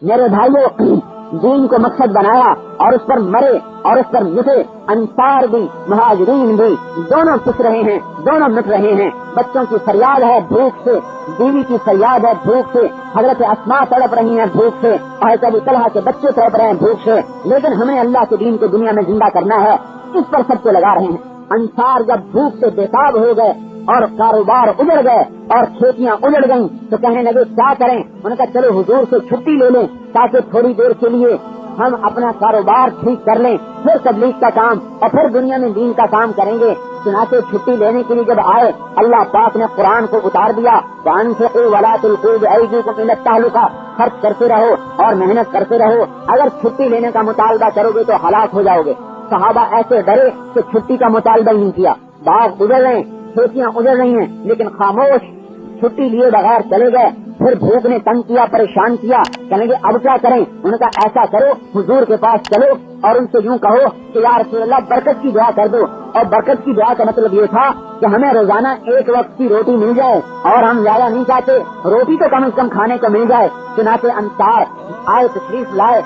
میرے بھائیوں دین کو مقصد بنایا اور اس پر مرے اور اس پر مٹے. انصار بھی مہاجرین بھی دونوں پس رہے ہیں, دونوں مٹ رہے ہیں. بچوں کی فریاد ہے بھوک سے, بیوی کی فریاد ہے بھوک سے, حضرت اسماء تڑپ رہی ہیں بھوک سے, اور کبھی طلحہ کے بچے تڑپ رہے ہیں بھوک سے. لیکن ہمیں اللہ کے دین کو دنیا میں زندہ کرنا ہے, اس پر سب کو لگا رہے ہیں. انصار جب بھوک سے بےتاب ہو گئے اور کاروبار اجڑ گئے اور کھیتیاں اجڑ گئیں تو کہنے لگے کیا کریں. انہوں نے کہا چلو حضور سے چھٹی لے لیں تاکہ تھوڑی دیر کے لیے ہم اپنا کاروبار ٹھیک کر لیں, پھر تبلیغ کا کام اور پھر دنیا میں دین کا کام کریں گے. چنانچہ چھٹی لینے کے لیے جب آئے اللہ پاک نے قرآن کو اتار دیا, وَأَنفِقُوا وَلَا تُلْقُوا بِأَيْدِيكُمْ إِلَى التَّهْلُكَةِ, خرچ کرتے رہو اور محنت کرتے رہو, اگر چھٹی لینے کا مطالبہ کرو گے تو ہلاک ہو جاؤ گے. صحابہ ایسے ڈرے کہ چھٹی کا مطالبہ ہی نہیں کیا. باغ اجڑ رہے ہیں, کھیتیاں اجڑ رہی ہیں, لیکن خاموش چھٹی لیے بغیر چلے گئے. پھر بھوک نے تنگ کیا, پریشان کیا, کہیں گے اب کیا کریں. انہوں نے کہا ایسا کرو حضور کے پاس چلو اور ان سے یوں کہو کہ یا رسول اللہ برکت کی دعا کر دو. اور برکت کی دعا کا مطلب یہ تھا کہ ہمیں روزانہ ایک وقت کی روٹی مل جائے, اور ہم زیادہ نہیں چاہتے, روٹی تو کم از کم کھانے کو مل جائے. چنانچہ انصار آئے, تشریف لائے.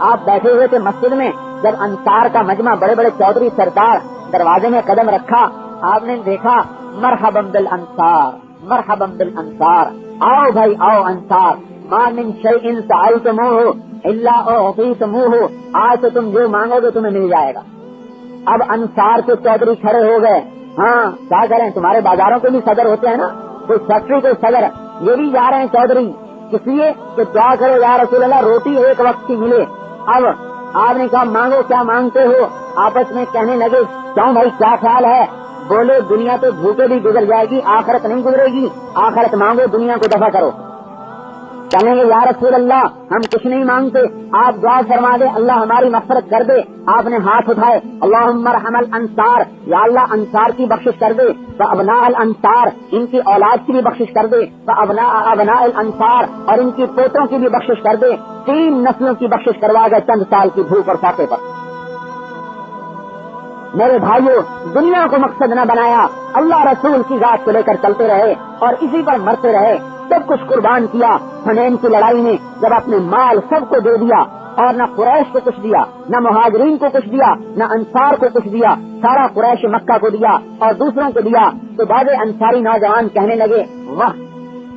آپ بیٹھے ہوئے تھے مسجد میں, جب انصار کا مجمع بڑے بڑے چودھری سردار دروازے میں قدم رکھا, آپ نے دیکھا مرحبا بالانصار, مرحبا بالانصار, آؤ بھائی آؤ انصار, ما من شیء سألتموہ الا اعطیتموہ, آج تو تم جو مانگو گے تمہیں مل جائے گا. اب انصار کے چودھری کھڑے ہو گئے. ہاں کیا کریں, تمہارے بازاروں کے بھی صدر ہوتے ہیں نا, کوئی فیکٹری کوئی صدر, یہ بھی جا رہے ہیں چودھری, اس لیے کہ دعا کرو یا رسول اللہ روٹی ایک وقت کی ملے. اب آپ نے کہا مانگو, کیا مانگتے ہو. آپس میں کہنے لگے کیوں بھائی کیا خیال ہے. بولے دنیا تو بھوکے بھی گزر جائے گی, آخرت نہیں گزرے گی, آخرت مانگو, دنیا کو دفع کرو. کہنے گے یا رسول اللہ ہم کچھ نہیں مانگتے, آپ دعا فرما دے اللہ ہماری مغفرت کر دے. آپ نے ہاتھ اٹھائے, اللہم ارحم الانصار, یا اللہ انصار کی بخشش کر دے. فابناء الانصار, ان کی اولاد کی بھی بخشش کر دے. فابناء ابناء الانصار, اور ان کی پوتوں کی بھی بخشش کر دے. 3 نسلوں کی بخشش کروا گئے چند سال کی بھوک اور فاقے پر. میرے بھائیوں دنیا کو مقصد نہ بنایا, اللہ رسول کی ذات کو لے کر چلتے رہے اور اسی پر مرتے رہے. سب کچھ قربان کیا. حنین کی لڑائی میں جب اپنے مال سب کو دے دیا, اور نہ قریش کو کچھ دیا, نہ مہاجرین کو کچھ دیا, نہ انصار کو کچھ دیا, سارا قریش مکہ کو دیا اور دوسروں کو دیا, تو بعض انصاری نوجوان کہنے لگے واہ,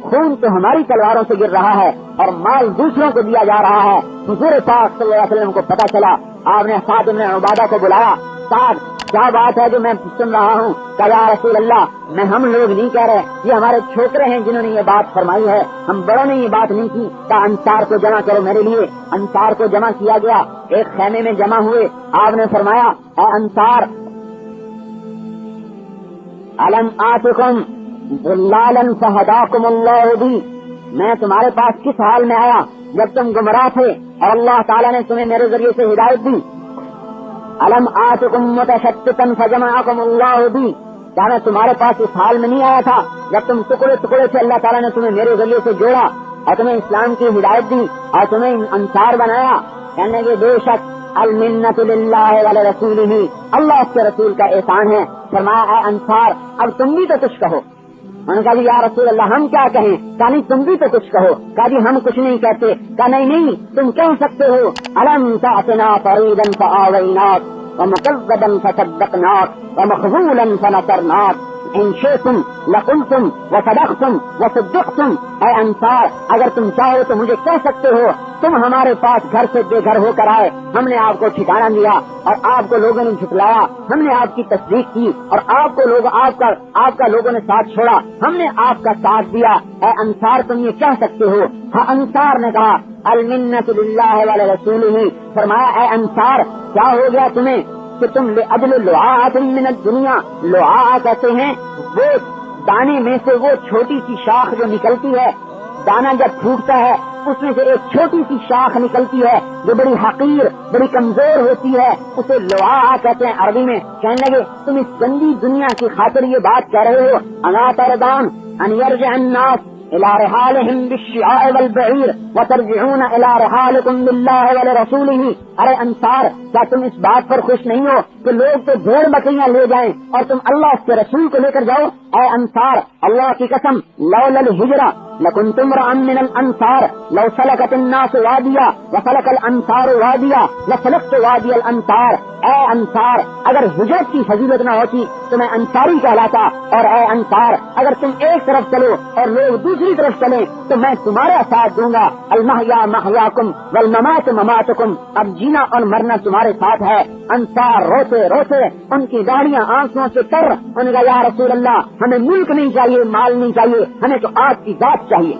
خون تو ہماری تلواروں سے گر رہا ہے اور مال دوسروں کو دیا جا رہا ہے. حضور پاک صلی اللہ علیہ وسلم کو پتا چلا, آپ نے سعد بن عبادہ کو بلایا. سعد کیا بات ہے جو میں سن رہا ہوں. کہا یا رسول اللہ میں ہم لوگ نہیں کہہ رہے, یہ ہمارے چھوکرے ہیں جنہوں نے یہ بات فرمائی ہے, ہم بڑوں نے یہ بات نہیں کی. کہا انصار کو جمع کرو میرے لیے. انصار کو جمع کیا گیا, ایک خیمے میں جمع ہوئے. آپ نے فرمایا اے انصار, الم آتکم ضلالا فہداکم اللہ بی, میں تمہارے پاس کس حال میں آیا جب تم گمراہ تھے اور اللہ تعالیٰ نے تمہیں میرے ذریعے سے ہدایت دی. الم آتکم متشتتا فجمعکم اللہ بی, کیا میں تمہارے پاس اس حال میں نہیں آیا تھا جب تم ٹکڑے ٹکڑے سے اللہ تعالیٰ نے تمہیں میرے ذریعے سے جوڑا اور تمہیں اسلام کی ہدایت دی اور تمہیں انصار بنایا. کہنے کے بے شک المنت للہ ولرسولہ, اللہ اس کے رسول کا احسان ہے. فرمایا اے انصار اب تم بھی تو کچھ کہو. انہوں نے کہا جی یا رسول اللہ ہم کیا کہیں. کہا نہیں تم بھی تو کچھ کہو. کہا جی ہم کچھ نہیں کہتے. کہا نہیں تم کہہ سکتے ہو, الم تعتنا فریدا فآویناک ومکذبا فصدقناک ومخذولا فنصرناک ان شئتم لقلتم وصدقتم وصدقتم. اے انصار اگر تم چاہو تو مجھے کہہ سکتے ہو تم ہمارے پاس گھر سے بے گھر ہو کر آئے, ہم نے آپ کو ٹھکانہ دیا اور آپ کو لوگوں نے جھٹلایا, ہم نے آپ کی تصدیق کی اور آپ کا لوگوں نے ساتھ چھوڑا, ہم نے آپ کا ساتھ دیا. اے انصار تم یہ کہہ سکتے ہو. ہاں انصار نے کہا المنت للہ ولرسولہ. فرمایا اے انصار کیا ہو گیا تمہیں کہ تم لأجل لعاءۃ من الدنیا, لعاء کہتے ہیں وہ دانے میں سے وہ چھوٹی سی شاخ جو نکلتی ہے, دانا جب پھوٹتا ہے اس میں سے ایک چھوٹی سی شاخ نکلتی ہے جو بڑی حقیر بڑی کمزور ہوتی ہے, اسے لعاء کہتے ہیں عربی میں. کہنے لگے تم اس گندی دنیا کی خاطر یہ بات کہہ رہے ہو, الا ترضون ان یرجع الناس إلى رحالهم بالشعاع والبعير وترجعون إلى رحالكم بالله ولرسوله. ارے انصار، کیا تم اس بات پر خوش نہیں ہو کہ لوگ تو بھیڑ بکریاں لے جائیں اور تم اللہ کے رسول کو لے کر جاؤ؟ اے انصار، اللہ کی قسم، لولا الہجرہ لکنتم امرأ من الانصار لو سلكت الناس وادیا وسلك الانصار وادیا لسلكت وادی الانصار. اے انصار، اگر ہجرت کی فضیلت نہ ہوتی تو میں انصاری کہلاتا، اور اے انصار، اگر تم ایک طرف چلو اور لوگ دوسری طرف چلیں تو میں تمہارا ساتھ دوں گا. المحیا محیاکم والممات مماتکم. اب جینا اور مرنا تمہارے ساتھ ہے. انصار روتے روتے، ان کی داڑیاں آنکھوں سے تر، ان کا یا رسول اللہ ہمیں ملک نہیں چاہیے، مال نہیں چاہیے، ہمیں تو آپ کی ذات چاہیے.